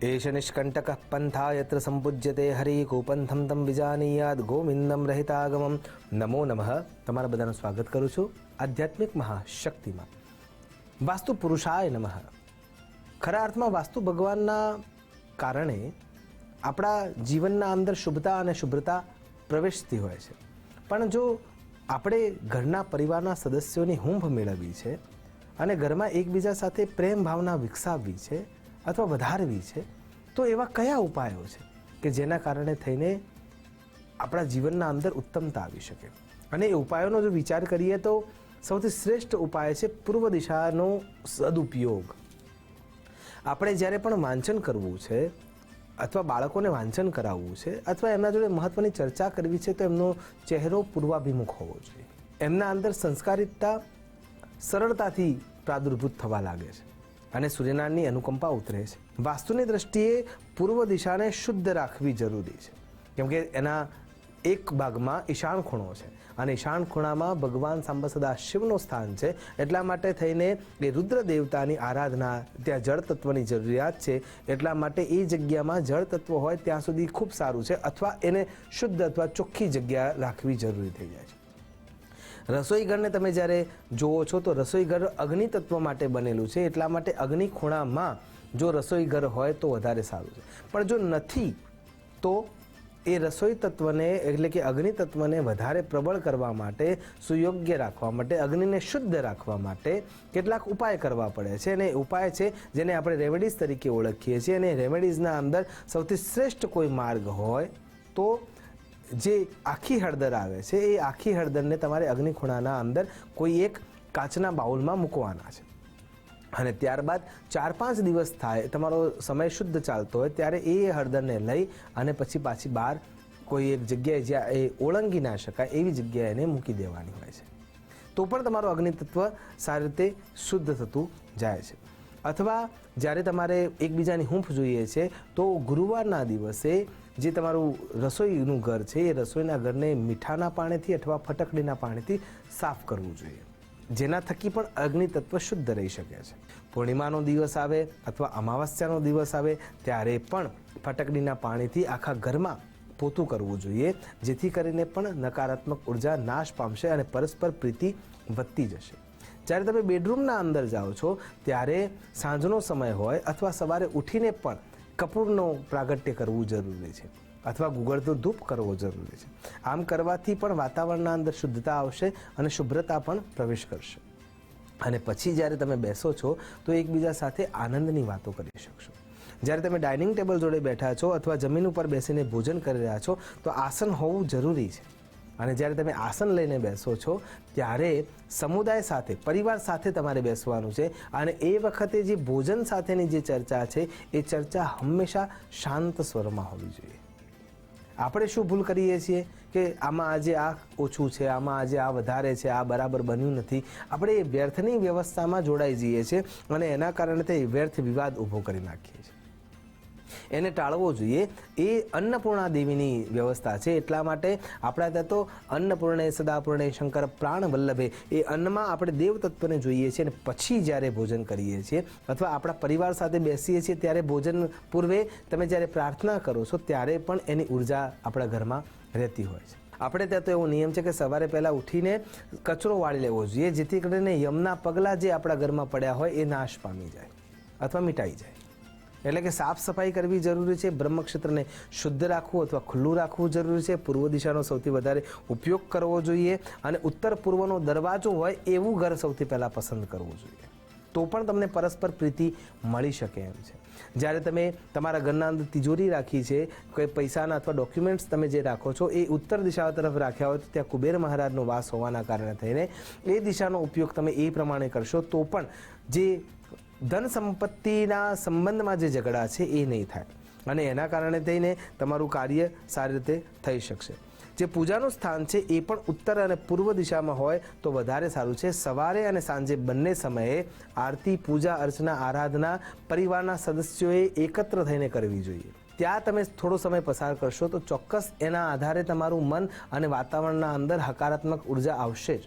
एष निष्कंटकः पंथा यत्र संपूज्यते हरि गोपंथम तम विजानीयाद गोविंदम रहितागमम। नमो नमः। તમારા બધાનું સ્વાગત કરું છું આધ્યાત્મિક મહાશક્તિમાં। વાસ્તુ પુરુષાય નમઃ। ખરા અર્થમાં વાસ્તુ ભગવાનના કારણે આપણા જીવનના અંદર શુભતા અને શુભ્રતા પ્રવેશતી હોય છે, પણ જો આપણે ઘરના પરિવારના સદસ્યોની હુંફ મેળવવી છે અને ઘરમાં એકબીજા સાથે પ્રેમ ભાવના વિકસાવવી છે અથવા વધારવી છે, તો એવા કયા ઉપાયો છે કે જેના કારણે થઈને આપણા જીવનના અંદર ઉત્તમતા આવી શકે? અને એ ઉપાયોનો જો વિચાર કરીએ તો સૌથી શ્રેષ્ઠ ઉપાય છે પૂર્વ દિશાનો સદુપયોગ। આપણે જ્યારે પણ વાંચન કરવું છે અથવા બાળકોને વાંચન કરાવવું છે અથવા એમના જોડે મહત્ત્વની ચર્ચા કરવી છે, તો એમનો ચહેરો પૂર્વાભિમુખ હોવો જોઈએ। એમના અંદર સંસ્કારિતતા સરળતાથી પ્રાદુર્ભૂત થવા લાગે છે અને સૂર્યનારાયણની અનુકંપા ઉતરે છે। વાસ્તુની દ્રષ્ટિએ પૂર્વ દિશાને શુદ્ધ રાખવી જરૂરી છે, કેમ કે એના એક ભાગમાં ઈશાન ખૂણો છે અને ઈશાન ખૂણામાં ભગવાન સાંબ સદા શિવનું સ્થાન છે। એટલા માટે થઈને એ રુદ્ર દેવતાની આરાધના, ત્યાં જળ તત્વની જરૂરિયાત છે, એટલા માટે એ જગ્યામાં જળ તત્વ હોય ત્યાં સુધી ખૂબ સારું છે, અથવા એને શુદ્ધ અથવા ચોખ્ખી જગ્યા રાખવી જરૂરી થઈ જાય છે। રસોઈ ઘરને તમે જ્યારે જુઓ છો તો રસોઈ ઘર અગ્નિ તત્વ માટે બનેલું છે, એટલા માટે અગ્નિ ખૂણામાં જો રસોઈ ઘર હોય તો વધારે સારું છે। પણ જો નથી તો એ રસોઈ તત્વને એટલે કે અગ્નિ તત્વને વધારે પ્રબળ કરવા માટે, સુયોગ્ય રાખવા માટે, અગ્નિને શુદ્ધ રાખવા માટે કેટલાક ઉપાય કરવા પડે છે, અને ઉપાય છે જેને આપણે રેમેડીઝ તરીકે ઓળખીએ છીએ। અને રેમેડીઝના અંદર સૌથી શ્રેષ્ઠ કોઈ માર્ગ હોય તો જે આખી હળદર આવે છે, એ આખી હળદરને તમારે અગ્નિ ખૂણાના અંદર કોઈ એક કાચના બાઉલમાં મૂકવાના છે અને ત્યારબાદ 4-5 દિવસ થાય, તમારો સમય શુદ્ધ ચાલતો હોય ત્યારે એ હળદરને લઈ અને પછી પાછી બહાર કોઈ એક જગ્યાએ જ્યાં એ ઓળંગી ના શકાય એવી જગ્યાએ એને મૂકી દેવાની હોય છે, તો પણ તમારું અગ્નિ તત્વ સારી રીતે શુદ્ધ થતું જાય છે। અથવા જ્યારે તમારે એકબીજાની હૂંફ જોઈએ છે તો ગુરુવારના દિવસે જે તમારું રસોઈનું ઘર છે એ રસોઈના ઘરને મીઠાના પાણીથી અથવા ફટકડીના પાણીથી સાફ કરવું જોઈએ, જેના થકી પણ અગ્નિ તત્વ શુદ્ધ રહી શકે છે। પૂર્ણિમાનો દિવસ આવે અથવા અમાવસ્યાનો દિવસ આવે ત્યારે પણ ફટકડીના પાણીથી આખા ઘરમાં પોતું કરવું જોઈએ, જેથી કરીને પણ નકારાત્મક ઉર્જા નાશ પામશે અને પરસ્પર પ્રીતિ વધતી જશે। જ્યારે તમે બેડરૂમના અંદર જાઓ છો ત્યારે સાંજનો સમય હોય અથવા સવારે ઉઠીને પણ કપૂરનો પ્રાગટ્ય કરવું જરૂરી છે અથવા ગુગળતો ધૂપ કરવો જરૂરી છે। આમ કરવાથી પણ વાતાવરણના અંદર શુદ્ધતા આવશે અને શુભ્રતા પણ પ્રવેશ કરશે, અને પછી જ્યારે તમે બેસો છો તો એકબીજા સાથે આનંદની વાતો કરી શકશો। જ્યારે તમે ડાઇનિંગ ટેબલ જોડે બેઠા છો અથવા જમીન ઉપર બેસીને ભોજન કરી રહ્યા છો તો આસન હોવું જરૂરી છે, અને જ્યારે તમે આસન લઈને બેસો છો ત્યારે સમુદાય સાથે, પરિવાર સાથે તમારે બેસવાનું છે, અને એ વખતે જે ભોજન સાથેની જે ચર્ચા છે એ ચર્ચા હંમેશા શાંત સ્વરમાં હોવી જોઈએ। આપણે શું ભૂલ કરીએ છીએ કે આમાં આજે આ ઓછું છે, આમાં આજે આ વધારે છે, આ બરાબર બન્યું નથી, આપણે એ વ્યર્થની વ્યવસ્થામાં જોડાઈ જઈએ છીએ અને એના કારણે તે વ્યર્થ વિવાદ ઊભો કરી નાખીએ છીએ। એને ટાળવો જોઈએ। એ અન્નપૂર્ણા દેવીની વ્યવસ્થા છે, એટલા માટે આપણા ત્યાં તો અન્નપૂર્ણે સદાપૂર્ણે શંકર પ્રાણ વલ્લભે, એ અન્નમાં આપણે દેવ તત્વને જોઈએ છીએ અને પછી જ્યારે ભોજન કરીએ છીએ અથવા આપણા પરિવાર સાથે બેસીએ છીએ ત્યારે ભોજન પૂર્વે તમે જ્યારે પ્રાર્થના કરો છો ત્યારે પણ એની ઉર્જા આપણા ઘરમાં રહેતી હોય છે। આપણે ત્યાં તો એવો નિયમ છે કે સવારે પહેલાં ઉઠીને કચરો વાળી લેવો જોઈએ, જેથી કરીને યમના પગલાં જે આપણા ઘરમાં પડ્યા હોય એ નાશ પામી જાય અથવા મિટાઈ જાય। એટલે કે સાફ સફાઈ કરવી જરૂરી છે, બ્રહ્મક્ષેત્રને શુદ્ધ રાખવું અથવા ખુલ્લું રાખવું જરૂરી છે, પૂર્વ દિશાનો સૌથી વધારે ઉપયોગ કરવો જોઈએ અને ઉત્તર પૂર્વનો દરવાજો હોય એવું ઘર સૌથી પહેલાં પસંદ કરવું જોઈએ, તો પણ તમને પરસ્પર પ્રીતિ મળી શકે એમ છે। જ્યારે તમે તમારા ઘરના અંદર તિજોરી રાખી છે, કોઈ પૈસાના અથવા ડોક્યુમેન્ટ્સ તમે જે રાખો છો એ ઉત્તર દિશા તરફ રાખ્યા હોય તો ત્યાં કુબેર મહારાજનો વાસ હોવાના કારણે થઈને એ દિશાનો ઉપયોગ તમે એ પ્રમાણે કરશો તો પણ જે ધન સંપત્તિના સંબંધમાં જે ઝઘડા છે એ નહીં થાય અને એના કારણે થઈને તમારું કાર્ય સારી રીતે થઈ શકશે। જે પૂજાનું સ્થાન છે એ પણ ઉત્તર અને પૂર્વ દિશામાં હોય તો વધારે સારું છે। સવારે અને સાંજે બંને સમયે આરતી, પૂજા, અર્ચના, આરાધના પરિવારના સદસ્યોએ એકત્ર થઈને કરવી જોઈએ। ત્યાં તમે થોડો સમય પસાર કરશો તો ચોક્કસ એના આધારે તમારું મન અને વાતાવરણના અંદર હકારાત્મક ઉર્જા આવશે જ।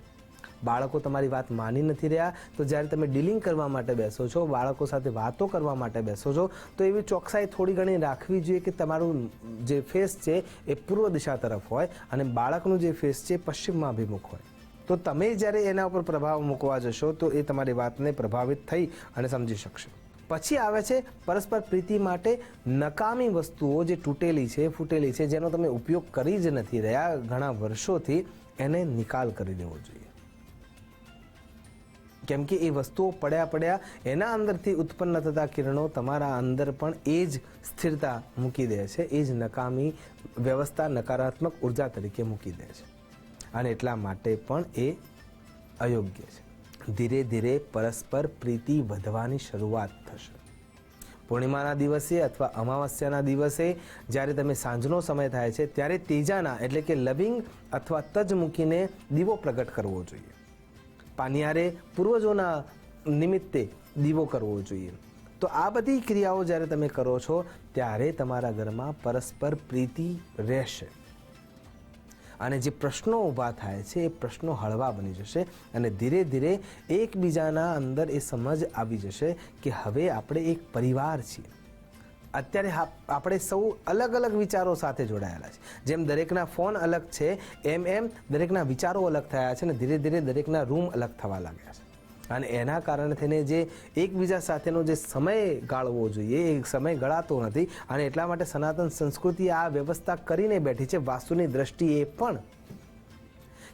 બાળકો તમારી વાત માની નથી રહ્યા, તો જ્યારે તમે ડીલિંગ કરવા માટે બેસો છો, બાળકો સાથે વાતો કરવા માટે બેસો છો, તો એવી ચોકસાઈ થોડી ઘણી રાખવી જોઈએ કે તમારું જે ફેસ છે એ પૂર્વ દિશા તરફ હોય અને બાળકનું જે ફેસ છે પશ્ચિમમાં અભિમુખ હોય. તો તમે જ્યારે એના ઉપર પ્રભાવ મૂકવા જશો તો એ તમારી વાતને પ્રભાવિત થઈ અને સમજી શકશે. પછી આવે છે પરસ્પર પ્રીતિ માટે નકામી વસ્તુઓ જે તૂટેલી છે, ફૂટેલી છે, જેનો તમે ઉપયોગ કરી જ નથી રહ્યા ઘણા વર્ષોથી, એને નિકાલ કરી દેવો જોઈએ. કેમ કે એ વસ્તુઓ પડ્યા એના અંદરથી ઉત્પન્ન થતા કિરણો તમારા અંદર પણ એ જ સ્થિરતા મૂકી દે છે, એ જ નકામી વ્યવસ્થા નકારાત્મક ઉર્જા તરીકે મૂકી દે છે અને એટલા માટે પણ એ અયોગ્ય છે. ધીરે ધીરે પરસ્પર પ્રીતિ વધવાની શરૂઆત થશે. પૂર્ણિમાના દિવસે અથવા અમાવસ્યાના દિવસે જ્યારે તમે સાંજનો સમય થાય છે ત્યારે તેજાના એટલે કે લવિંગ અથવા તજ મૂકીને દીવો પ્રગટ કરવો જોઈએ. પાનિયારે પૂર્વજોના નિમિત્તે દીવો કરવો જોઈએ. તો આ બધી ક્રિયાઓ જ્યારે તમે કરો છો ત્યારે તમારા ઘરમાં પરસ્પર પ્રીતિ રહેશે અને જે પ્રશ્નો ઊભા થાય છે એ પ્રશ્નો હળવા બની જશે અને ધીરે ધીરે એકબીજાના અંદર એ સમજ આવી જશે કે હવે આપણે એક પરિવાર છીએ. અત્યારે આપણે સૌ અલગ અલગ વિચારો સાથે જોડાયેલા છે. જેમ દરેકના ફોન અલગ છે એમ દરેકના વિચારો અલગ થયા છે અને ધીરે ધીરે દરેકના રૂમ અલગ થવા લાગ્યા છે અને એના કારણે થઈને જે એકબીજા સાથેનો જે સમય ગાળવો જોઈએ એ સમય ગળાતો નથી અને એટલા માટે સનાતન સંસ્કૃતિએ આ વ્યવસ્થા કરીને બેઠી છે વાસ્તુની દ્રષ્ટિએ પણ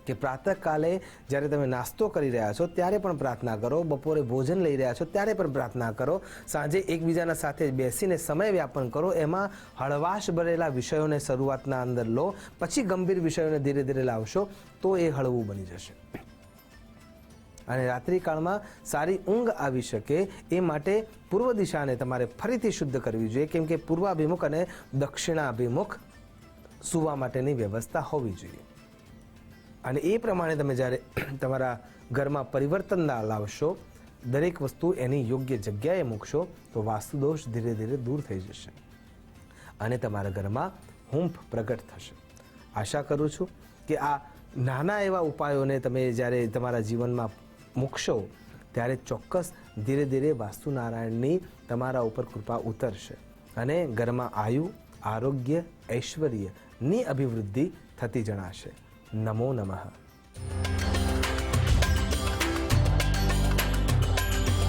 કે પ્રાતઃકાલે જ્યારે તમે નાસ્તો કરી રહ્યા છો ત્યારે પણ પ્રાર્થના કરો, બપોરે ભોજન લઈ રહ્યા છો ત્યારે પણ પ્રાર્થના કરો, સાંજે એકબીજાના સાથે બેસીને સમય વ્યાપન કરો. એમાં હળવાશ ભરેલા વિષયોને શરૂઆતના અંદર લો, પછી ગંભીર વિષયોને ધીરે ધીરે લાવશો તો એ હળવું બની જશે અને રાત્રિકાળમાં સારી ઊંઘ આવી શકે એ માટે પૂર્વ દિશાને તમારે ફરીથી શુદ્ધ કરવી જોઈએ. કેમ કે પૂર્વાભિમુખ અને દક્ષિણાભિમુખ સૂવા માટેની વ્યવસ્થા હોવી જોઈએ અને એ પ્રમાણે તમે જ્યારે તમારા ઘરમાં પરિવર્તન લાવશો, દરેક વસ્તુ એની યોગ્ય જગ્યાએ મૂકશો તો વાસ્તુદોષ ધીરે ધીરે દૂર થઈ જશે અને તમારા ઘરમાં હુંફ પ્રગટ થશે. આશા કરું છું કે આ નાના એવા ઉપાયોને તમે જ્યારે તમારા જીવનમાં મૂકશો ત્યારે ચોક્કસ ધીરે ધીરે વાસ્તુનારાયણની તમારા ઉપર કૃપા ઉતરશે અને ઘરમાં આયુ, આરોગ્ય, ઐશ્વર્યની અભિવૃદ્ધિ થતી જણાશે. નમો નમઃ.